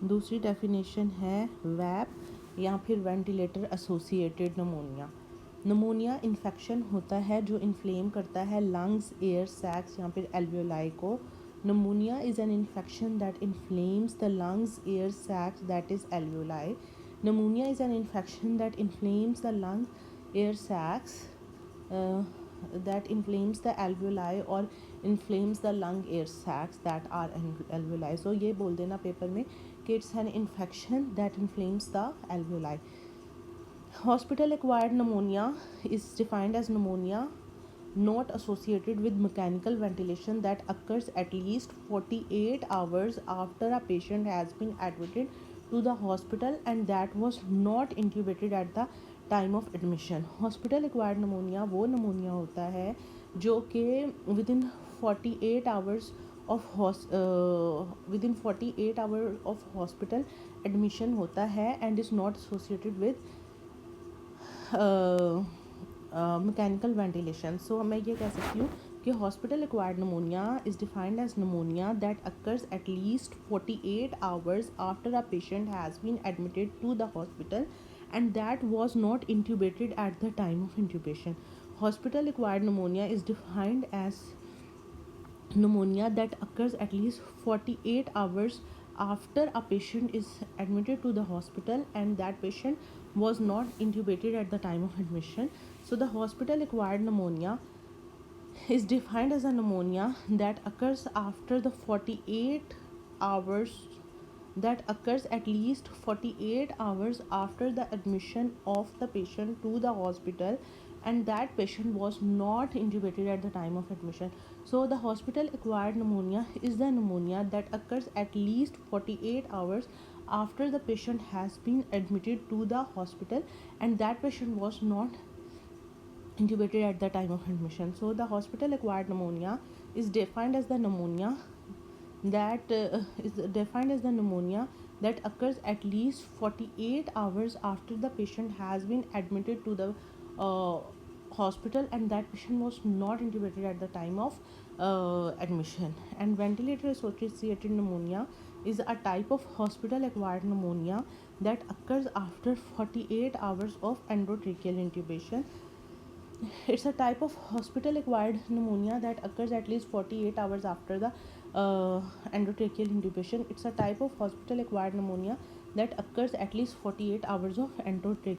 दूसरी डेफिनेशन है वैप या फिर ventilator associated pneumonia. Pneumonia infection होता है जो इन्फ्लेम करता है लंग्स, एयर सैक्स या फिर एल्वियोलाई को। Pneumonia is an infection that inflames the lungs, air sacs that is alveoli. Pneumonia is an infection that inflames the lungs, air sacs, that inflames the alveoli or inflames the lung air sacs that are alveoli. So ये बोल देना paper में कि it's an infection that inflames the alveoli. Hospital acquired pneumonia is defined as pneumonia not associated with mechanical ventilation that occurs at least 48 hours after a patient has been admitted to the hospital and that was not intubated at the time of admission. Hospital acquired pneumonia वो pneumonia होता है जो कि within 48 hours of within 48 hour of hospital admission होता है and is not associated with mechanical ventilation. So मैं ये कह सकती हूँ कि hospital acquired pneumonia is defined as pneumonia that occurs at least 48 hours after a patient has been admitted to the hospital and that was not intubated at the time of intubation. Hospital acquired pneumonia is defined as pneumonia that occurs at least 48 hours after a patient is admitted to the hospital and that patient was not intubated at the time of admission. So the hospital acquired pneumonia is defined as a pneumonia that occurs after the 48 hours that occurs at least 48 hours after the admission of the patient to the hospital and that patient was not intubated at the time of admission. So the hospital acquired pneumonia is the pneumonia that occurs at least 48 hours after the patient has been admitted to the hospital and that patient was not intubated at the time of admission. So the hospital acquired pneumonia is defined as the pneumonia that occurs at least 48 hours after the patient has been admitted to the hospital and that patient was not intubated at the time of admission. And ventilator associated pneumonia is a type of hospital acquired pneumonia that occurs after 48 hours of endotracheal intubation. It's a type of hospital acquired pneumonia that occurs at least 48 hours after the endotracheal intubation. It's a type of hospital acquired pneumonia that occurs at least 48 hours of endotracheal